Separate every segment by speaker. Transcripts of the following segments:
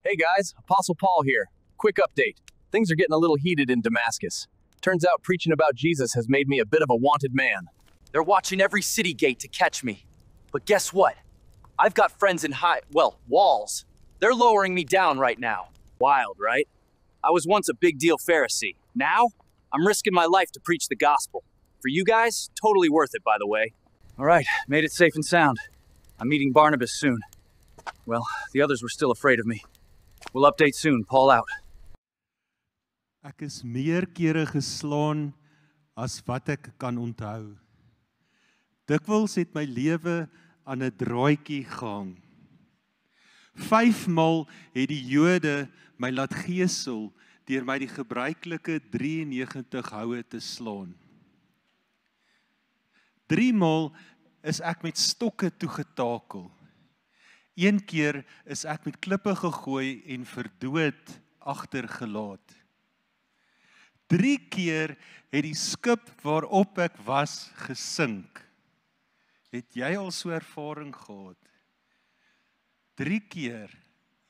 Speaker 1: Hey guys, Apostle Paul here. Quick update. Things are getting a little heated in Damascus. Turns out preaching about Jesus has made me a bit of a wanted man.
Speaker 2: They're watching every city gate to catch me. But guess what? I've got friends in walls. They're lowering me down right now. Wild, right? I was once a big deal Pharisee. Now, I'm risking my life to preach the gospel. For you guys, totally worth it, by the way. All right, made it safe and sound. I'm meeting Barnabas soon. Well, the others were still afraid of me. We'll update soon, Paul out.
Speaker 3: Ek is meer kere geslaan as wat ek kan onthou. Dikwels het my lewe aan 'n draaitjie gehang. 5 maal het die Jode my laat gesel deur my die gebruikelike 93 houe te slaan. 3 maal is ek met stokke toegetakel. 1 keer is ek met klippe gegooi en verdood agtergelaat. 3 keer het die skip waarop ek was gesink. Het jy al so ervaring gehad? 3 keer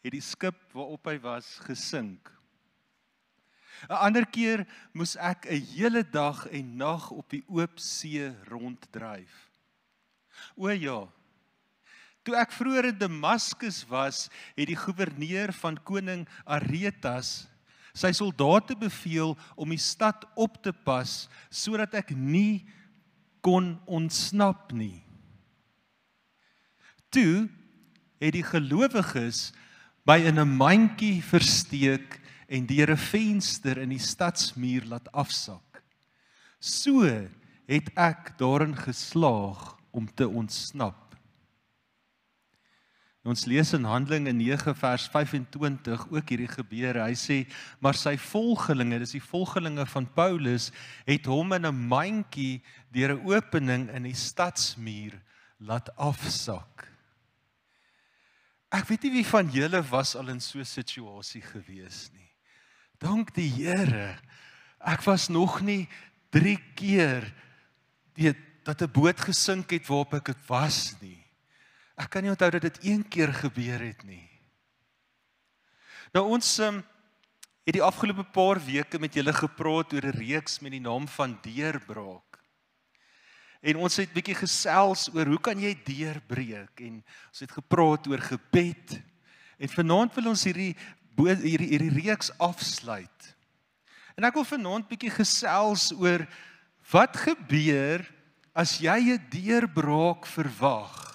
Speaker 3: het die skip waarop hy was gesink. 'n ander keer moes ek 'n hele dag en nag op die oop see ronddryf. O ja, toe ek vroeër in Damaskus was, het die goewerneur van koning Aretas sy soldate beveel om die stad op te pas, sodat ek nie kon ontsnap nie. Toe het die gelowiges my in 'n mandjie versteek en deur 'n venster in die stadsmuur laat afsak. So het ek daarin geslaag om te ontsnap. Ons lees in Handelinge 9 vers 25 ook hierdie gebeure. Hy sê, maar sy volgelinge, dis die volgelinge van Paulus, het hom in 'n mandjie deur 'n opening in die stadsmuur laat afsak. Ek weet nie wie van julle was al in so 'n situasie gewees nie. Dank die Here, ek was nog nie 3 keer dat 'n boot gesink het waarop ek het was nie. Ek kan nie onthou dat dit 1 keer gebeur het nie. Nou ons het die afgelope paar weke met julle gepraat oor 'n reeks met die naam van deurbraak. En ons het bietjie gesels oor hoe kan jy deurbreek en ons het gepraat oor gebed. En vanaand wil ons hierdie reeks afsluit. En ek wil vanaand bietjie gesels oor wat gebeur as jy 'n deurbraak verwag.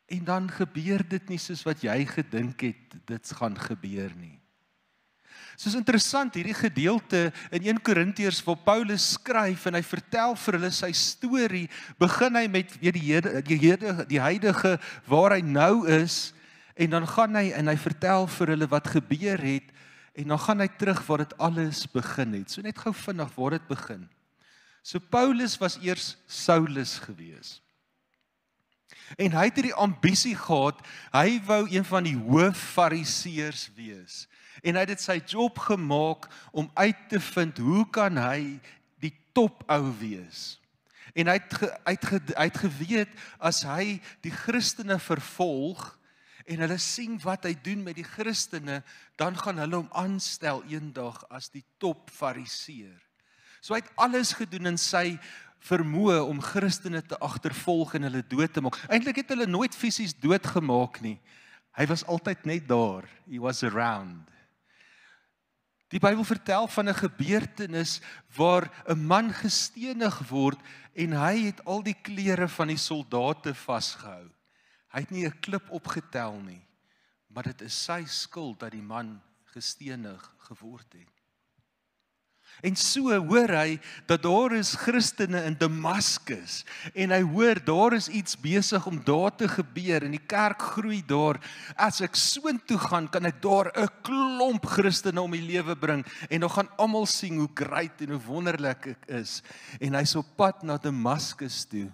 Speaker 3: En dan gebeur dit nie soos wat jy gedink het dit gaan gebeur nie. Soos interessant hierdie gedeelte in 1 Korintiërs waar Paulus skryf en hy vertel vir hulle sy storie, begin hy met die huidige waar hy nou is en dan gaan hy en hy vertel vir hulle wat gebeur het en dan gaan hy terug waar dit alles begin het. So net gou vinnig waar dit begin. So Paulus was eers Saulus gewees. En hy het hierdie ambisie gehad, hy wou een van die hooffariseërs wees. En hy het dit sy job gemaak om uit te vind, hoe kan hy die topou wees? En hy het geweet, as hy die Christene vervolg, en hulle sien wat hy doen met die Christene, dan gaan hulle hom aanstel eendag as die topfariseer. So hy het alles gedoen in sy vermoë om Christene te agtervolg en hulle dood te maak. Eintlik het hulle nooit fisies doodgemaak nie. Hy was altyd net daar. He was around. Die Bybel vertel van 'n gebeurtenis waar 'n man gestenig word en hy het al die klere van die soldate vasgehou. Hy het nie 'n klip opgetel nie, maar dit is sy skuld dat die man gestenig geword het. En so hoor hy dat daar is Christene in Damaskus en hy hoor daar is iets besig om daar te gebeur en die kerk groei daar. As ek soontoe gaan, kan ek daar 'n klomp Christene om die lewe bring en dan gaan almal sien hoe great en hoe wonderlik ek is. En hy's op pad na Damaskus toe.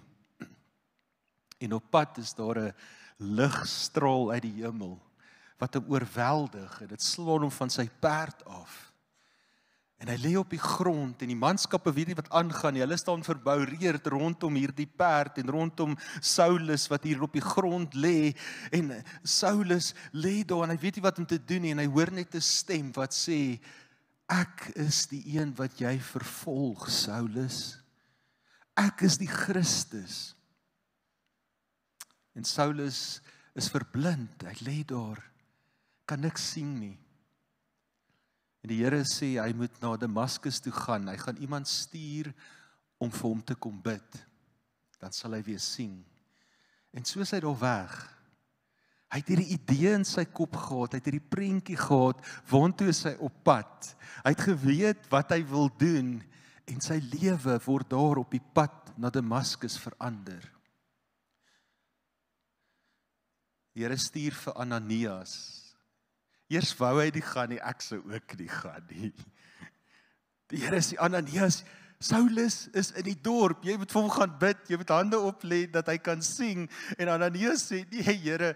Speaker 3: En op pad is daar 'n ligstraal uit die hemel wat hom oorweldig en dit slaan hom van sy perd af. En hy lê op die grond en die manskappe weet nie wat aangaan nie. Hulle staan verboureerd rondom hierdie perd en rondom Saulus wat hier op die grond lê. En Saulus lê daar en hy weet nie wat om te doen nie en hy hoor net 'n stem wat sê: "Ek is die een wat jy vervolg, Saulus. Ek is die Christus." En Saulus is verblind. Hy lê daar, kan niks sien nie. En die Here sê hy moet na Damaskus toe gaan. Hy gaan iemand stuur om vir hom te kom bid. Dan sal hy weer sien. En so is hy daar weg. Hy het hierdie idee in sy kop gehad, hy het hierdie prentjie gehad, waartoe is hy op pad. Hy het geweet wat hy wil doen en sy lewe word daar op die pad na Damaskus verander. Die Here stuur vir Ananias. Eers wou hy nie gaan nie, ek sou ook nie gaan nie. Die Here sê, Ananias, Saulus is in die dorp, jy moet vir hom gaan bid, jy moet hande oplê dat hy kan sien. En Ananias sê, nee Here,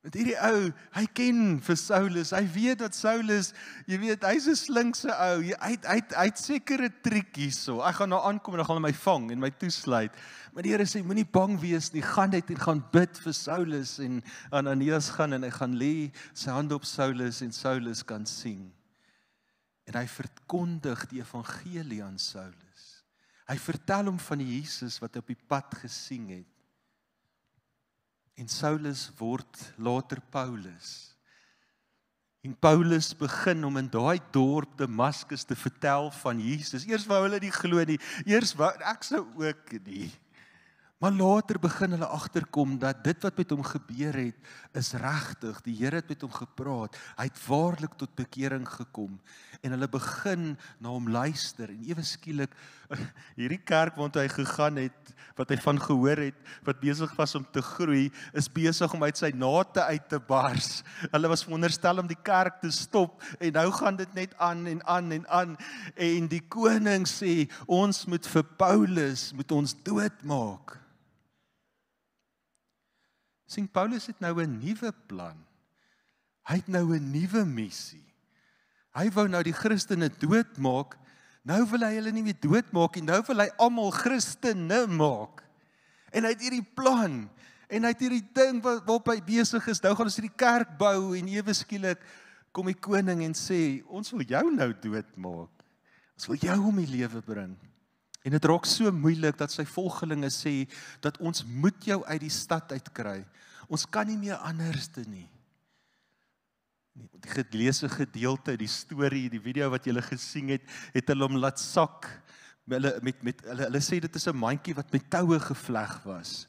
Speaker 3: met hierdie ou, hy ken vir Saulus, hy weet dat Saulus, jy weet, hy's 'n slinkse ou, hy het sekere triekies so, ek gaan nou aankom en dan gaan hy my vang en my toesluit. Maar die Here sê, moenie bang wees nie, gaan net en gaan bid vir Saulus. En Ananias gaan en hy gaan lê sy hande op Saulus en Saulus kan sien. En hy verkondig die evangelie aan Saulus. Hy vertel hom van die Jesus wat hy op die pad gesien het. En Saulus word later Paulus. En Paulus begin om in daai dorp Damaskus te vertel van Jesus. Eers wou hulle nie glo nie, eers wou ek sou ook nie. Maar later begin hulle agterkom dat dit wat met hom gebeur het, is regtig. Die Here het met hom gepraat. Hy het waarlik tot bekering gekom. En hulle begin na hom luister. En ewe skielik, hierdie kerk waartoe hy gegaan het, wat hy van gehoor het, wat besig was om te groei, is besig om uit sy nate uit te bars. Hulle was veronderstel om die kerk te stop, en nou gaan dit net aan en aan en aan. En die koning sê, ons moet vir Paulus, moet ons doodmaak. Sien, Paulus het nou 'n nuwe plan. Hy het nou 'n nuwe missie. Hy wou nou die Christene doodmaak, nou wil hy hulle nie meer doodmaak nie, nou wil hy almal Christene maak. En hy het hierdie plan, en hy het hierdie ding waarop hy besig is, nou gaan ons hierdie kerk bou, en ewe skielik kom die koning en sê, ons wil jou nou doodmaak. Ons wil jou om die lewe bring. En dit raak so moeilik dat sy volgelinge sê, dat ons moet jou uit die stad uitkry. Ons kan nie meer anderste nie. Die geleesde gedeelte, die storie, die video wat julle gesien het, het hulle hom laat sak. Hulle sê dit is 'n mandjie wat met toue gevleg was.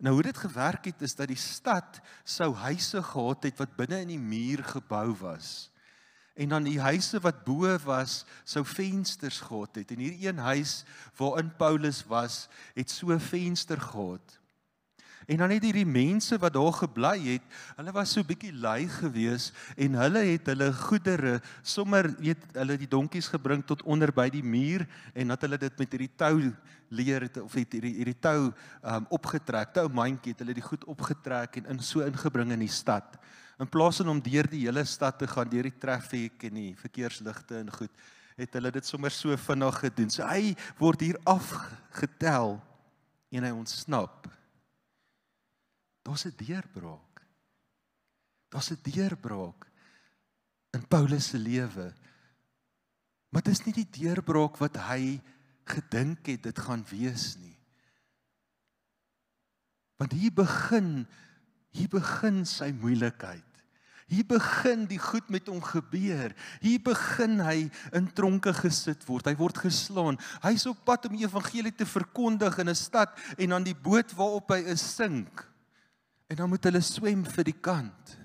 Speaker 3: Nou hoe dit gewerk het, is dat die stad sou huise gehad het wat binne in die muur gebou was. En dan die huise wat bo was, sou vensters gehad het. En hier een huis waarin Paulus was, het so 'n venster gehad. En dan het hierdie mense wat daar gebly het, hulle was so bietjie lui gewees, en hulle het hulle goedere, sommer, hulle die donkies gebring tot onder by die muur, en dat hulle dit met hierdie tou leer, of hierdie tou opgetrek, toumandjie, het hulle die goed opgetrek, en so ingebring in die stad. In plaas van om deur die hele stad te gaan, deur die traffic en die verkeersligte en goed, het hulle dit sommer so vinnig gedoen. So hy word hier afgetel, en hy ontsnap. Daar's 'n deurbraak. Daar's 'n deurbraak in Paulus se lewe. Maar dit is nie die deurbraak wat hy gedink het dit gaan wees nie. Want hier begin sy moeilikheid. Hier begin die goed met hom gebeur. Hier begin hy in tronke gesit word. Hy word geslaan. Hy is op pad om die evangelie te verkondig in 'n stad, en dan die boot waarop hy is sink. En dan moet hulle swem vir die kant.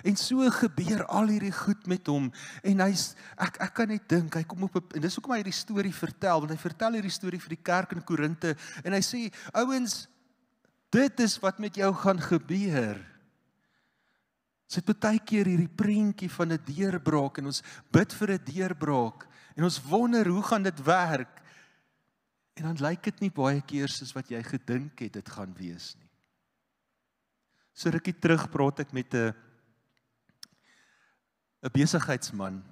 Speaker 3: En so gebeur al hierdie goed met hom. En ek kan net dink, hy kom en dis hoekom hy hierdie storie vertel, want hy vertel hierdie storie vir die kerk in Korinte, en hy sê, ouens, dit is wat met jou gaan gebeur. Ons het baie keer hierdie prentjie van 'n deurbraak, en ons bid vir 'n deurbraak, en ons wonder, hoe gaan dit werk? En dan lyk dit nie baie keer soos wat jy gedink het dit gaan wees nie. So rukkie terug praat ek met 'n besigheidsman,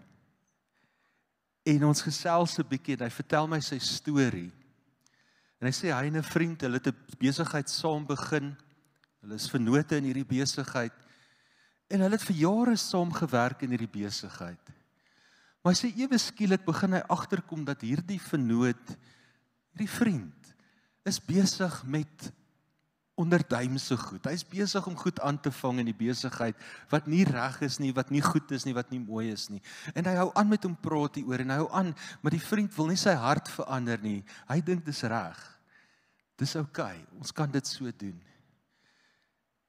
Speaker 3: En ons gesels 'n bietjie en hy vertel my sy storie. En hy sê hy en 'n vriend, hulle het 'n besigheid saam begin. Hulle is vennote in hierdie besigheid. En hulle het vir jare saam gewerk in hierdie besigheid. Maar hy sê ewe skielik begin hy agterkom dat hierdie vennoot, hierdie vriend, is besig met onderduimse goed. Hy is besig om goed aan te vang in die besigheid wat nie reg is nie, wat nie goed is nie, wat nie mooi is nie. En hy hou aan met hom praat hieroor en hy hou aan, maar die vriend wil nie sy hart verander nie. Hy dink dis reg. Dis oukei, ons kan dit so doen.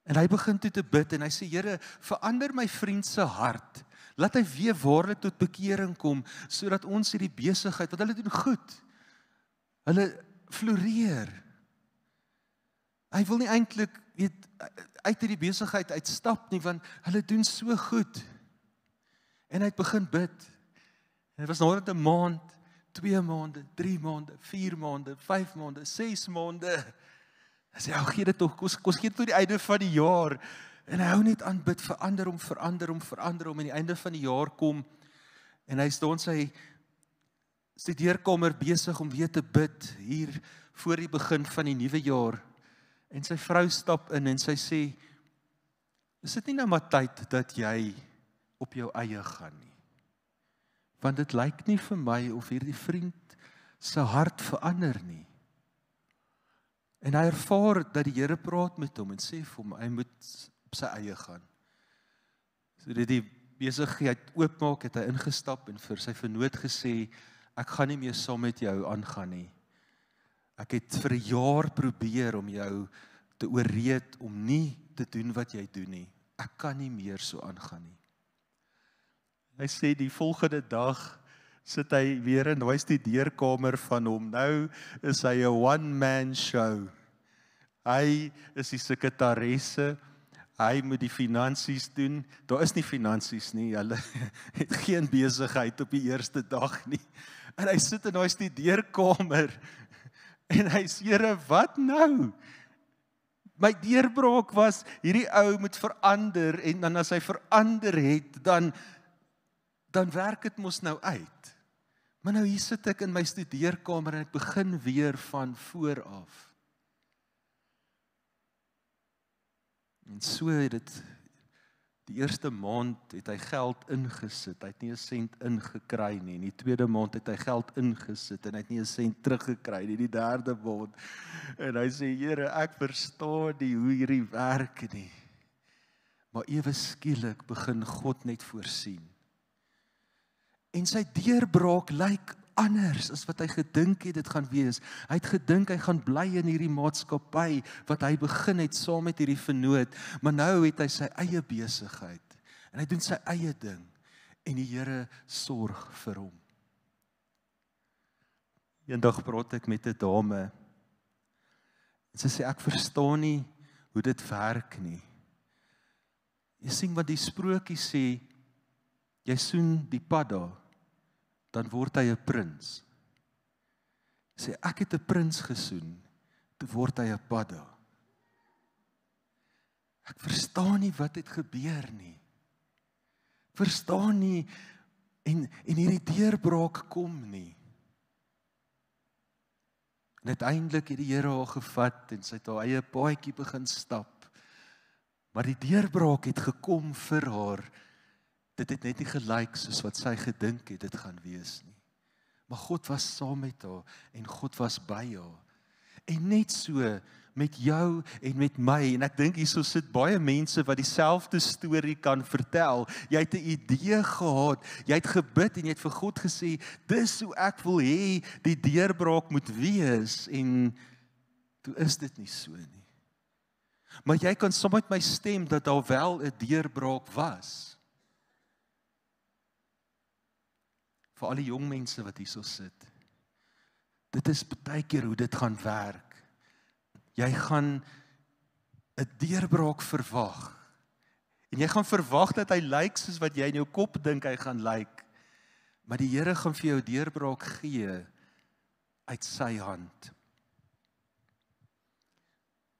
Speaker 3: En hy begin toe te bid en hy sê, Here, verander my vriend se hart. Laat hy weer waarlik tot bekering kom, sodat ons hierdie besigheid, wat hulle doen goed, hulle floreer. Hy wil nie eintlik uit hierdie besigheid uitstap nie, want hulle doen so goed. En hy het begin bid. En dit was nadat 'n maand, 2 maande, 3 maande, 4 maande, 5 maande, 6 maande. Hy sê, gee dit tog, kos gee dit tot die einde van die jaar. En hy hou net aan bid, verander hom, en die einde van die jaar kom, en hy staan sy studeerkamer besig om weer te bid, hier voor die begin van die nuwe jaar. En sy vrou stap in en sy sê, is dit nie nou maar tyd dat jy op jou eie gaan nie? Want dit lyk nie vir my of hierdie vriend sy hart verander nie. En hy ervaar dat die Here praat met hom en sê vir hom, hy moet op sy eie gaan. So dit die besigheid oopmaak, het hy ingestap en vir sy vernoot gesê, ek gaan nie meer saam met jou aangaan nie. Ek het vir 'n jaar probeer om jou te oorreed om nie te doen wat jy doen nie. Ek kan nie meer so aangaan nie. Hy sê die volgende dag sit hy weer in die studeerkamer van hom. Nou is hy 'n one-man show. Hy is die sekretaresse, hy moet die finansies doen. Daar is nie finansies nie, hulle het geen besigheid op die eerste dag nie. En hy sit in die studeerkamer en hy sê, Here, wat nou? My deurbraak was, hierdie ou moet verander, en dan as hy verander het, dan werk dit mos nou uit. Maar nou hier sit ek in my studeerkamer en ek begin weer van voor af. En so het dit, die eerste maand het hy geld ingesit, hy het nie 'n sent ingekry nie, in die tweede maand het hy geld ingesit, en hy het nie 'n sent teruggekry nie, die derde maand, en hy sê, Here, ek verstaan nie hoe hierdie werk nie, maar ewe skielik begin God net voorsien, en sy deurbraak lyk anders as wat hy gedink het dit gaan wees. Hy het gedink hy gaan bly in hierdie maatskappy wat hy begin het saam met hierdie vennoot, maar nou het hy sy eie besigheid en hy doen sy eie ding en die Here sorg vir hom. Eendag praat ek met 'n dame en sy sê ek verstaan nie hoe dit werk nie. Jy sien wat die sprokie sê, jy soen die padda, dan word hy 'n prins. Sê ek het 'n prins gesoen, toe word hy 'n padda. Ek verstaan nie wat het gebeur nie. Verstaan nie en hierdie deurbraak kom nie. En uiteindelik het die Here haar gevat en sy het haar eie paadjie begin stap. Maar die deurbraak het gekom vir haar. Dit het net nie gelyk soos wat sy gedink het dit gaan wees nie. Maar God was saam met haar en God was by haar. En net so met jou en met my, en ek dink hierso sit baie mense wat dieselfde storie kan vertel. Jy het 'n idee gehad, jy het gebid en jy het vir God gesê, dis hoe ek wil hê die deurbraak moet wees, en toe is dit nie so nie. Maar jy kan saam met my stem dat daar wel 'n deurbraak was. Vir al die jong mense wat hierso sit. Dit is baie keer hoe dit gaan werk. Jy gaan 'n deurbraak verwag. En jy gaan verwag dat hy lyk soos wat jy in jou kop dink hy gaan lyk. Maar die Here gaan vir jou deurbraak gee uit sy hand.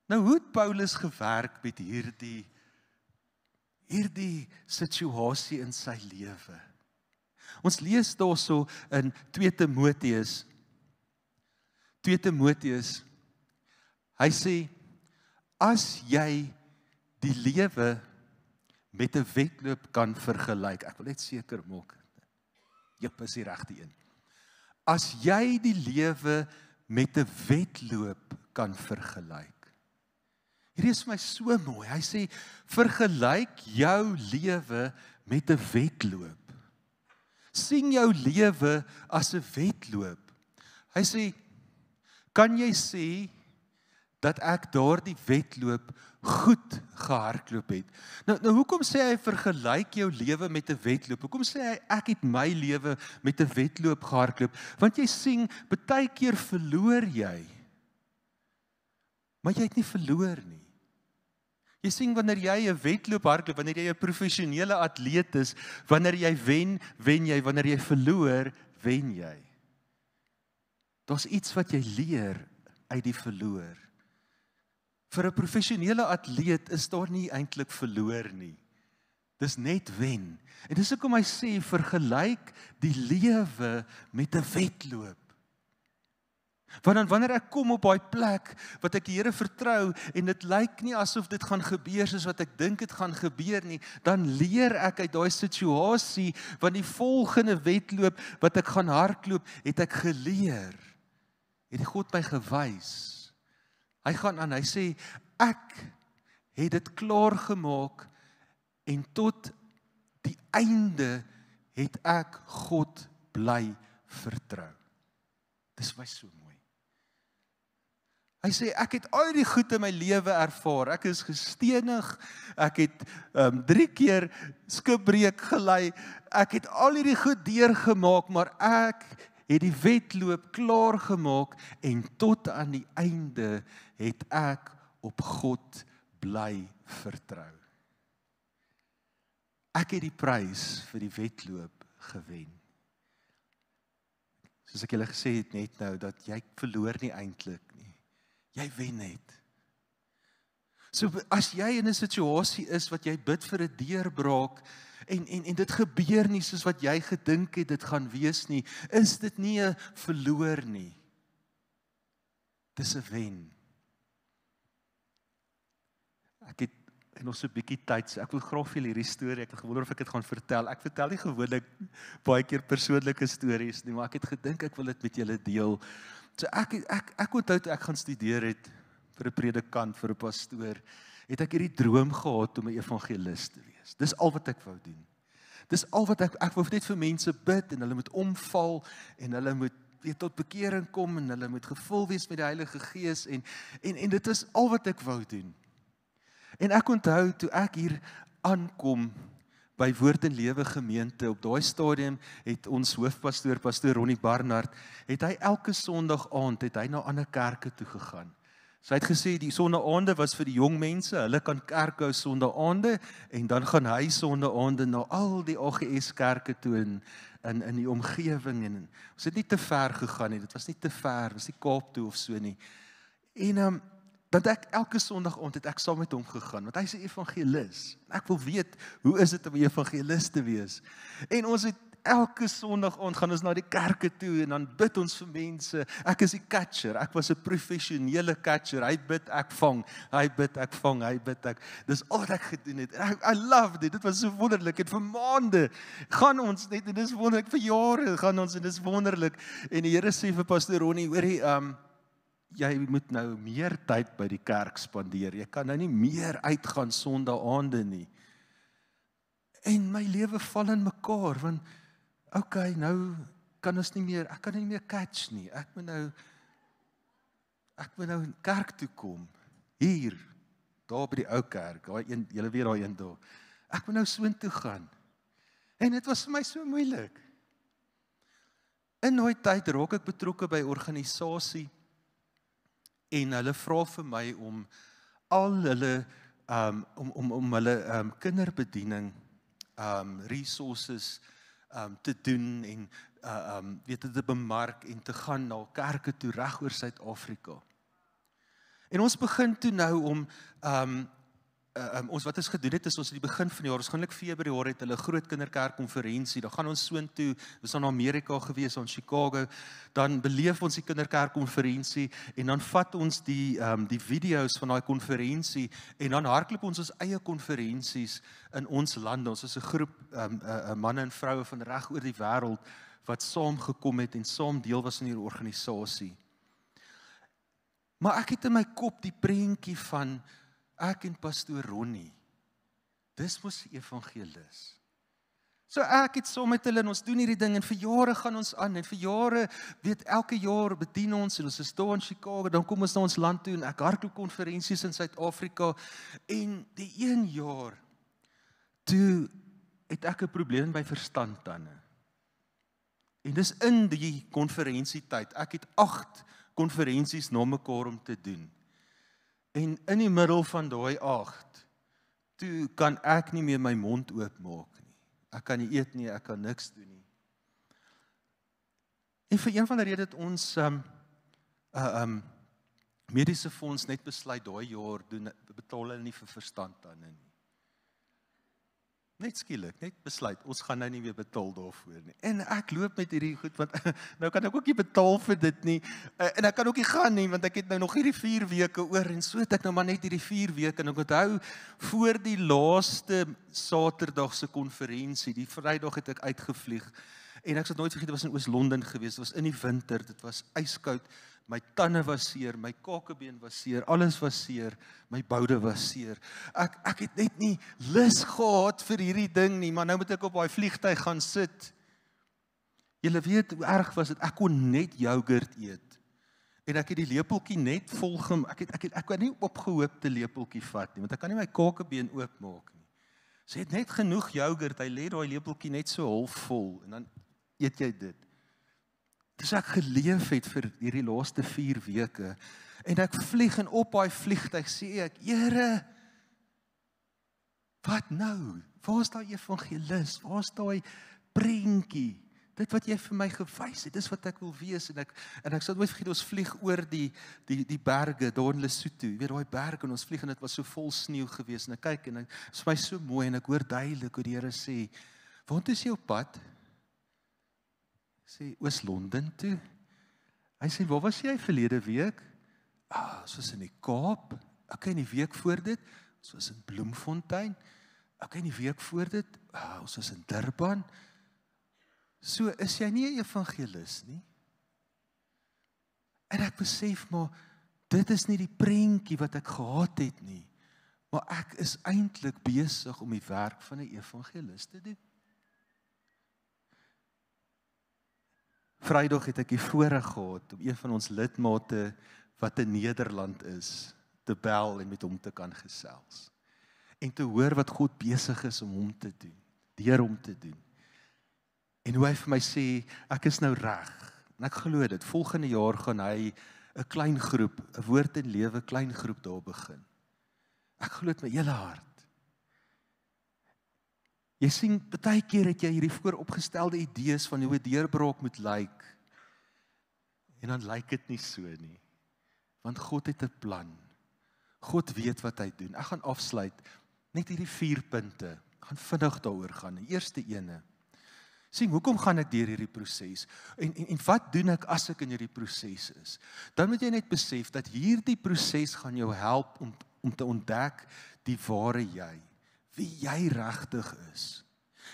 Speaker 3: Nou hoe het Paulus gewerk met hierdie situasie in sy lewe? Ons lees daarso in 2 Timoteus. 2 Timoteus. Hy sê, as jy die lewe met 'n wedloop kan vergelyk. Ek wil net seker maak. Jep, is die regte een. As jy die lewe met 'n wedloop kan vergelyk. Hierdie is vir my so mooi. Hy sê, vergelyk jou lewe met 'n wedloop. Sien jou lewe as 'n wedloop. Hy sê, kan jy sê dat ek daardie wedloop goed gehardloop het? Nou hoekom sê hy vergelyk jou lewe met 'n wedloop? Hoekom sê hy ek het my lewe met 'n wedloop gehardloop? Want jy sien, baie keer verloor jy. Maar jy het nie verloor nie. Jy sien, wanneer jy 'n wedloop hardloop, wanneer jy 'n professionele atleet is, wanneer jy wen, wen jy, wanneer jy verloor, wen jy. Daar's iets wat jy leer uit die verloor. Vir 'n professionele atleet is daar nie eintlik verloor nie. Dis net wen. En dis hoekom hy sê, vergelyk die lewe met 'n wedloop. Want dan wanneer ek kom op daai plek wat ek die Here vertrou en dit lyk nie asof dit gaan gebeur soos wat ek dink dit gaan gebeur nie, dan leer ek uit daai situasie, want die volgende wedloop wat ek gaan hardloop, het ek geleer. Het God my gewys. Hy gaan aan, hy sê, ek het dit klaar gemaak en tot die einde het ek God bly vertrou. Dis my so mooi. Hy sê, ek het al die goed in my lewe ervaar. Ek is gestenig, ek het 3 keer skipbreek gelei, ek het al hierdie goed deurgemaak, maar ek het die wedloop klaar gemaak en tot aan die einde het ek op God bly vertrou. Ek het die prys vir die wedloop gewen. Soos ek julle gesê het net nou, dat jy verloor nie eintlik nie. Jy wen net. So as jy in 'n situasie is wat jy bid vir 'n deurbraak en dit gebeur nie soos wat jy gedink het dit gaan wees nie, is dit nie 'n verloor nie. Dis 'n wen. Ek het nog so 'n bietjie tyd, so ek wil graag vir hierdie storie, ek het gewonder of ek dit gaan vertel. Ek vertel nie gewoonlik baie keer persoonlike stories nie, maar ek het gedink ek wil dit met julle deel. So ek onthou toe ek gaan studeer het vir 'n predikant, vir 'n pastoor, het ek hierdie droom gehad om 'n evangelis te wees. Dis al wat ek wou doen. Dis al wat ek wou net vir mense bid en hulle moet omval en hulle moet weer tot bekering kom en hulle moet gevul wees met die Heilige Gees en dit is al wat ek wou doen. En ek onthou toe ek hier aankom by Woord en Lewe gemeente, op daai stadium het ons hoofpastoor, pastoor Ronnie Barnard, het hy elke Sondag aand het hy na ander kerke toe gegaan. So hy het gesê die sonnaande was vir die jong mense, hulle kan kerk hou sonnaande en dan gaan hy sonnaande na al die AGS kerke toe in die omgewing en ons het nie te ver gegaan nie, dit was nie te ver, was nie Kaap toe of so nie. En dat ek elke Sondag aand het ek saam met hom gegaan, want hy is 'n evangelis. Ek wil weet, hoe is dit om 'n evangelis te wees? En ons het elke Sondag aand gaan ons na die kerke toe en dan bid ons vir mense. Ek is die catcher, ek was 'n professionele catcher. Hy bid, ek vang. Hy bid, ek vang. Hy bid, ek. Dis al wat ek gedoen het. I love dit. Dit was so wonderlik. En vir maande gaan ons net en dis wonderlik, vir jare gaan ons en dis wonderlik. En die Here sê vir pastoor Ronnie, hoorie, jy moet nou meer tyd by die kerk spandeer. Jy kan nou nie meer uitgaan sondaande nie. En my lewe val in mekaar, want okay, nou kan ons nie meer, ek kan nie meer catch nie. Ek moet nou kerk toe kom. Hier, daar by die ou kerk, daai een, julle weet daai een daar. Ek moet nou soontoe gaan. En dit was vir my so moeilik. In daai tyd raak ek betrokke by 'n organisasie en hulle vra vir my om al hulle om hulle kinderbediening resources te doen en weet te bemark en te gaan na kerke toe reg oor Suid-Afrika. En ons begin toe nou om ons wat ons gedoen het is ons in die begin van die jaar, waarskynlik Februarie het hulle 'n groot kinderkerkkonferensie, dan gaan ons soontoe, ons is in Amerika gewees, in Chicago, dan beleef ons die kinderkerkkonferensie en dan vat ons die video's van daai konferensie en dan hardloop ons eie konferensies in ons lande. Ons is 'n groep manne en vroue van reg oor die wêreld wat saamgekom het en saam deel was in hierdie organisasie. Maar ek het in my kop die prentjie van ek en pastoor Ronnie. Dis mos die evangelis. So ek het saam met hulle en ons doen hierdie ding en vir jare gaan ons aan en vir jare, elke jaar bedien ons en ons is daar in Chicago, dan kom ons na ons land toe en ek hardloop konferensies in Suid-Afrika en die een jaar toe het ek 'n probleem by verstandtande. En dis in die konferensietyd. Ek het 8 konferensies na mekaar om te doen. En in die middel van daai 8, toe kan ek nie meer my mond oopmaak nie. Ek kan nie eet nie, ek kan niks doen nie. En vir een van die redes het ons mediese fonds net besluit daai jaar betaal hulle nie vir verstandtande nie. Net skielik, net besluit, ons gaan nou nie weer betaal daarvoor nie. En ek loop met hierdie goed, want nou kan ek ook nie betaal vir dit nie, en ek kan ook nie gaan nie, want ek het nou nog hierdie 4 weke oor, en so het ek nou maar net hierdie 4 weke, en ek onthou, voor die laaste Saterdagse konferensie, die Vrydag het ek uitgevlieg, en ek sal nooit vergeet, dit was in Oos-London gewees, dit was in die winter, dit was yskoud, my tande was seer, my kakebeen was seer, alles was seer, my boude was seer. Ek het net nie lus gehad vir hierdie ding nie, maar nou moet ek op daai vliegtuig gaan sit. Julle weet hoe erg was dit, ek kon net yoghurt eet. En ek het die lepeltjie net volgem, ek kan nie opgehoopte lepeltjie vat nie, want ek kan nie my kakebeen oopmaak nie. So het net genoeg yoghurt, hy lê daai lepeltjie net so half vol, en dan eet jy dit. Dus ek geleef het vir hierdie laaste 4 weke, en ek vlieg en op daai vliegtuig sê ek, Here, wat nou? Waar is daai evangelis? Waar is daai prentjie? Dit wat jy vir my gewys het, dis wat ek wil wees, en ek sal nooit vergeet, ons vlieg oor die berge, daar in Lesotho, jy weet daai berge, en ons vlieg, en dit was so vol sneeu gewees, en ek kyk, en dit is vir my so mooi, en ek hoor duidelik hoe die Here sê, want is jy op pad? Sê, Oos-London toe. Hy sê, waar was jy verlede week? Ons was in die Kaap. Okay, in die week voor dit, ons was in Bloemfontein. Okay, in die week voor dit, ons was in Durban. So, is jy nie 'n evangelis nie? En ek besef maar, dit is nie die prentjie wat ek gehad het nie, maar ek is eintlik besig om die werk van 'n evangelis te doen. Vrydag het ek die voorreg gehad om een van ons lidmate wat in Nederland is, te bel en met hom te kan gesels. En te hoor wat God besig is om hom te doen, deur hom te doen. En hoe hy vir my sê, ek is nou reg. En ek glo dit, volgende jaar gaan hy 'n klein groep, 'n woord en lewe klein groep daar begin. Ek glo dit met my hele hart. Jy sien, baie keer het jy hierdie vooropgestelde idees van hoe 'n deurbraak moet lyk. En dan lyk dit nie so nie. Want God het 'n plan. God weet wat hy doen. Ek gaan afsluit net hierdie 4 punte. Ek gaan vinnig daaroor gaan. Die eerste ene. Sien, hoekom gaan ek deur hierdie proses? En wat doen ek as ek in hierdie proses is? Dan moet jy net besef dat hierdie proses gaan jou help om te ontdek die ware jy. Wie jy regtig is.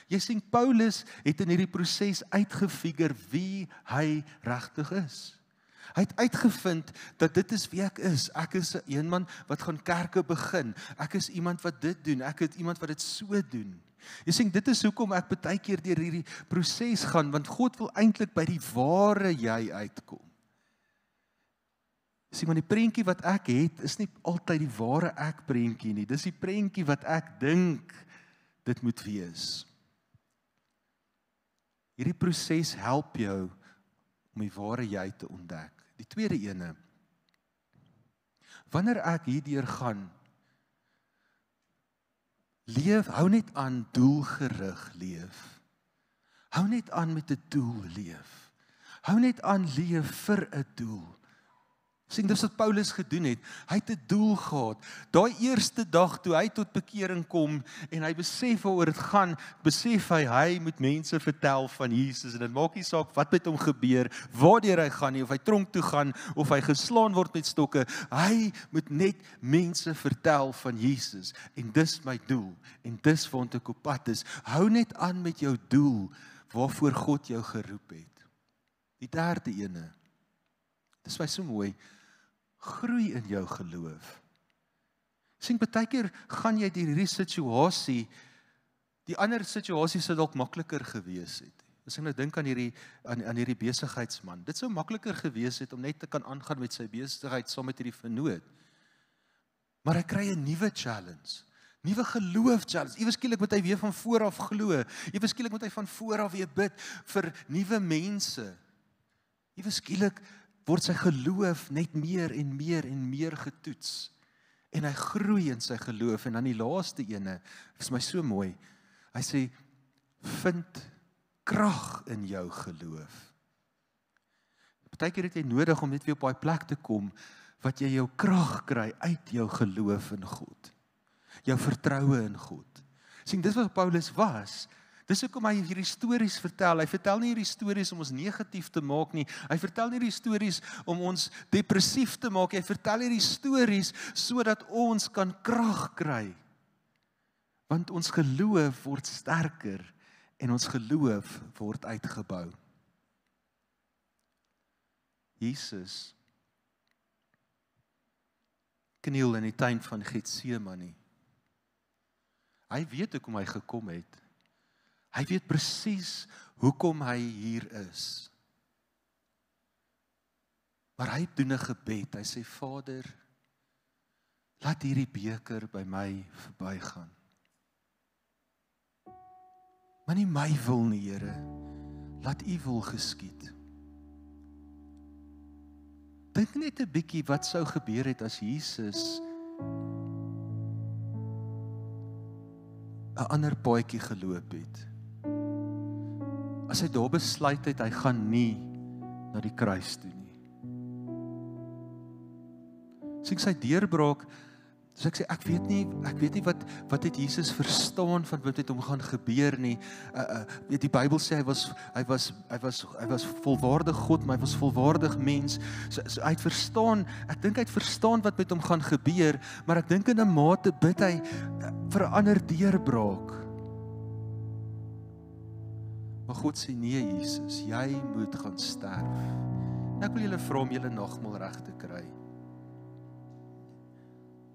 Speaker 3: Jy sien, Paulus het in hierdie proses uitgefigure wie hy regtig is. Hy het uitgevind dat dit is wie ek is. Ek is 'n eenman wat gaan kerke begin. Ek is iemand wat dit doen. Ek is iemand wat dit so doen. Jy sien, dit is hoekom ek baie keer deur hierdie proses gaan, want God wil eintlik by die ware jy uitkom. Sien, maar die prentjie wat ek het, is nie altyd die ware ek prentjie nie. Dis die prentjie wat ek dink dit moet wees. Hierdie proses help jou om die ware jy te ontdek. Die tweede ene. Wanneer ek hierdeur gaan, leef, hou net aan doelgerig leef. Hou net aan met 'n doel leef. Hou net aan leef vir 'n doel. Sien, dis wat Paulus gedoen het. Hy het 'n doel gehad. Daai eerste dag toe hy tot bekering kom en hy besef waaroor dit gaan, besef hy moet mense vertel van Jesus en dit maak nie saak wat met hom gebeur, waardeur hy gaan nie, of hy tronk toe gaan of hy geslaan word met stokke. Hy moet net mense vertel van Jesus en dis my doel en dis waartoe ek op pad is. Hou net aan met jou doel waarvoor God jou geroep het. Die derde ene. Dis my so mooi. Groei in jou geloof. Sien, baie keer gaan jy deur hierdie situasie, die ander situasies sou dalk makliker gewees het. As ek nou dink aan hierdie besigheidsman, dit sou makliker gewees het om net te kan aangaan met sy besigheid saam met hierdie vernoot. Maar hy kry 'n nuwe challenge. Nuwe geloof challenge. Ewe skielik moet hy weer van voor af glo. Ewe skielik moet hy van voor af weer bid vir nuwe mense. Ewe skielik word sy geloof net meer en meer en meer getoets. En hy groei in sy geloof. En dan die laaste ene, is my so mooi. Hy sê, vind krag in jou geloof. Partykeer het jy nodig om net weer op daai plek te kom, wat jy jou krag kry uit jou geloof in God. Jou vertroue in God. Sien, dis wat Paulus was. Dis hoekom hy hierdie stories vertel. Hy vertel nie hierdie stories om ons negatief te maak nie. Hy vertel nie hierdie stories om ons depressief te maak. Hy vertel hierdie stories sodat ons kan krag kry. Want ons geloof word sterker en ons geloof word uitgebou. Jesus kniel in die tuin van Getsemane. Hy weet hoekom hy gekom het. Hy weet presies hoekom hy hier is. Maar hy doen 'n gebed. Hy sê, Vader, laat hierdie beker by my verbygaan. Maar nie my wil nie, Here. Laat U wil geskied. Dink net 'n bietjie wat sou gebeur het as Jesus 'n ander paadjie geloop het. As hy daar besluit het, hy gaan nie na die kruis toe nie. Sien sy deurbraak, so ek sê, ek weet nie wat het Jesus verstaan van wat met hom gaan gebeur nie. Die Bybel sê hy was volwaardig God, maar hy was volwaardig mens. So hy het verstaan, ek dink hy het verstaan wat met hom gaan gebeur, maar ek dink in 'n mate bid hy vir 'n ander deurbraak. Maar God sê, nee Jesus, jy moet gaan sterf. En ek wil julle vra om julle nagmaal reg te kry.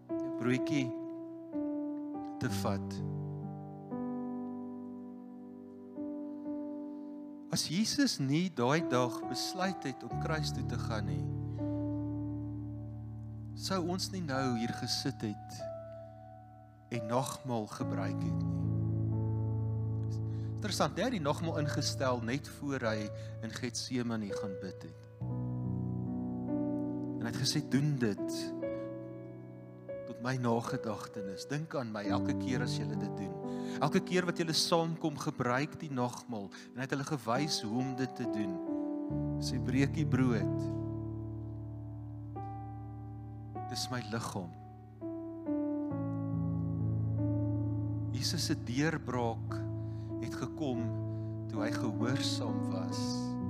Speaker 3: Die broodjie te vat. As Jesus nie daai dag besluit het om kruis toe te gaan nie, sou ons nie nou hier gesit het en nagmaal gebruik het nie. Interessant, hy het die nagmaal ingestel net voor hy in Getsemane gaan bid het. En hy het gesê, doen dit tot my nagedagtenis. Dink aan my elke keer as julle dit doen. Elke keer wat julle saamkom, gebruik die nagmaal. En hy het hulle gewys hoe om dit te doen. Sê, breek die brood. Dis my liggaam. Jesus se deurbraak het gekom toe hy gehoorsaam was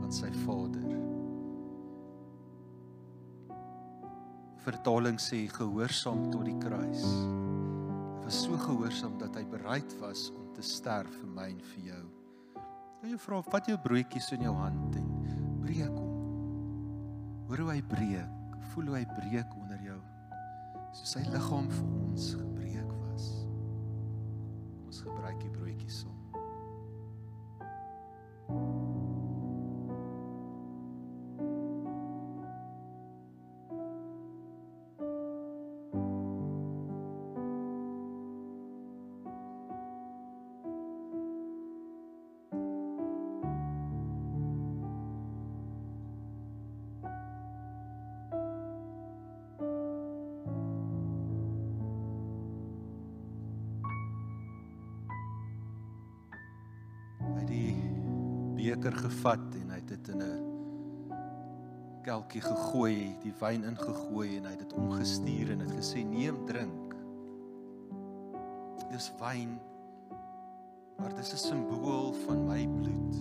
Speaker 3: aan sy Vader. Vertaling sê gehoorsaam tot die kruis. Hy was so gehoorsaam dat hy bereid was om te sterf vir my en vir jou. Nou jy vra, vat jou broodjies in jou hand en breek hom. Hoor hoe hy breek, voel hoe hy breek onder jou, soos sy liggaam vir ons gebreek was. Ons gebruik die broodjies saam. beker gevat en hy het dit in 'n kelkie gegooi, die wyn ingegooi en hy het dit omgestuur en het gesê, neem, drink. Dis wyn, maar dis 'n simbool van my bloed.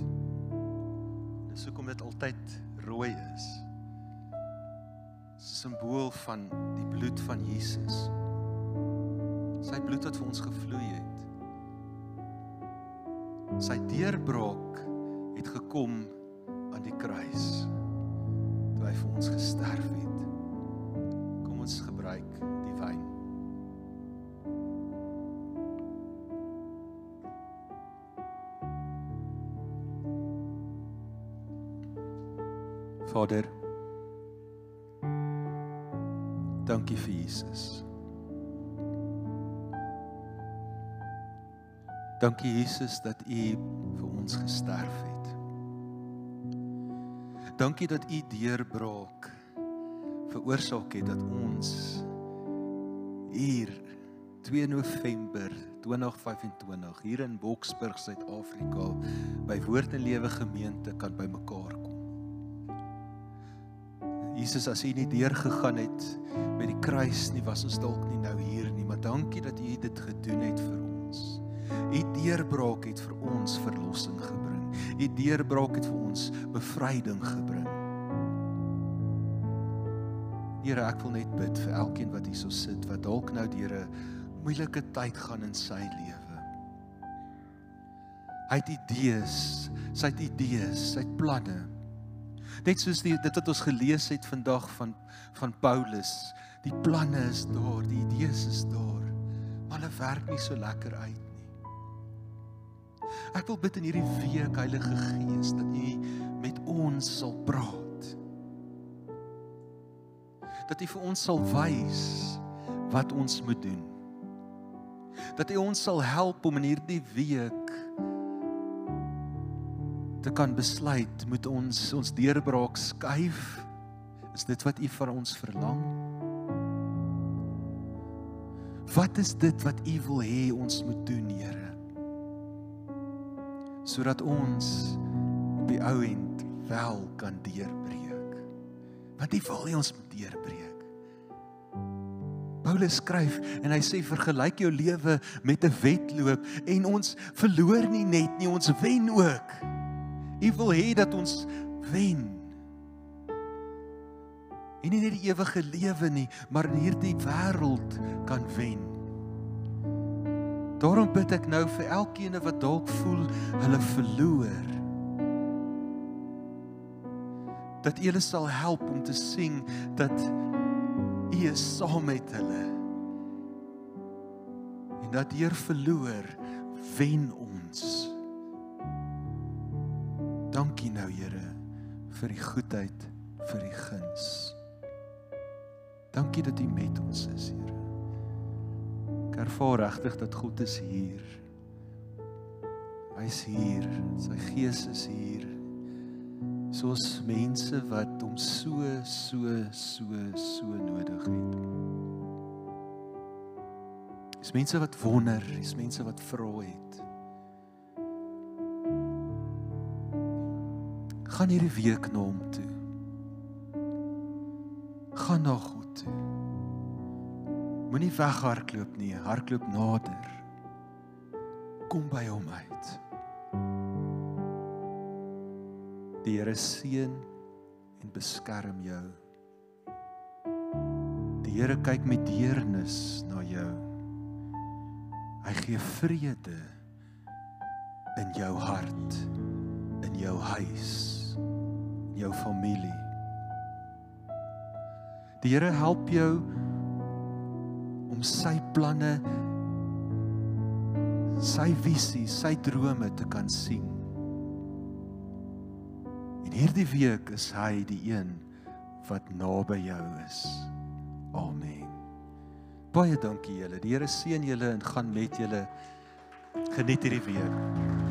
Speaker 3: Dis hoekom dit altyd rooi is. Dis 'n simbool van die bloed van Jesus. Sy bloed wat vir ons gevloei het. Sy deurbraak het gekom aan die kruis, toe hy vir ons gesterf het. Kom ons gebruik die wyn. Vader, dankie vir Jesus. Dankie Jesus dat U vir ons gesterf het. Dankie dat U deurbraak veroorsaak het dat ons hier 2 November 2025 hier in Boksburg, Suid-Afrika by Woord en Lewe gemeente kan bymekaar kom. Jesus, as U nie deurgegaan het met die kruis nie, was ons dalk nie nou hier nie, maar dankie dat U dit gedoen het vir ons. U deurbraak het vir ons verlossing gebring. U deurbraak het vir ons bevryding gebring. Here, ek wil net bid vir elkeen wat hier so sit, wat dalk nou deur 'n moeilike tyd gaan in sy lewe. Hy het idees, sy het planne. Net soos dit wat ons gelees het vandag van Paulus, die planne is daar, die idees is daar, maar hulle werk nie so lekker uit nie. Ek wil bid in hierdie week, Heilige Gees, dat U met ons sal praat. Dat U vir ons sal wys wat ons moet doen. Dat U ons sal help om in hierdie week te kan besluit, moet ons deurbraak skuif? Is dit wat U van ons verlang? Wat is dit wat U wil hê ons moet doen, Here? Sodat ons op die ou end wel kan deurbreek. Want U wil hê ons moet deurbreek. Paulus skryf en hy sê, vergelyk jou lewe met 'n wedloop en ons verloor nie net nie, ons wen ook. U wil hê dat ons wen. En nie net die ewige lewe nie, maar in hierdie wêreld kan wen. Daarom bid ek nou vir elkeen wat dalk voel hulle verloor. Dat U hulle sal help om te sien dat U is saam met hulle. En dat deur verloor wen ons. Dankie nou, Here, vir die goedheid, vir die guns. Dankie dat U met ons is, Here. Ek ervaar regtig dat God is hier. Hy is hier, sy Gees is hier. Soos mense wat hom so nodig het. Dis mense wat wonder, dis mense wat vra het. Gaan hierdie week na hom toe. Gaan na God toe. Moenie weghardloop nie, hardloop nader. Kom by hom uit. Die Here seën en beskerm jou. Die Here kyk met deernis na jou. Hy gee vrede in jou hart, in jou huis, in jou familie. Die Here help jou om sy planne, sy visie, sy drome te kan sien. En hierdie week is hy die een wat naby jou is. Amen. Baie dankie julle. Die Here seën julle en gaan met julle. Geniet hierdie week.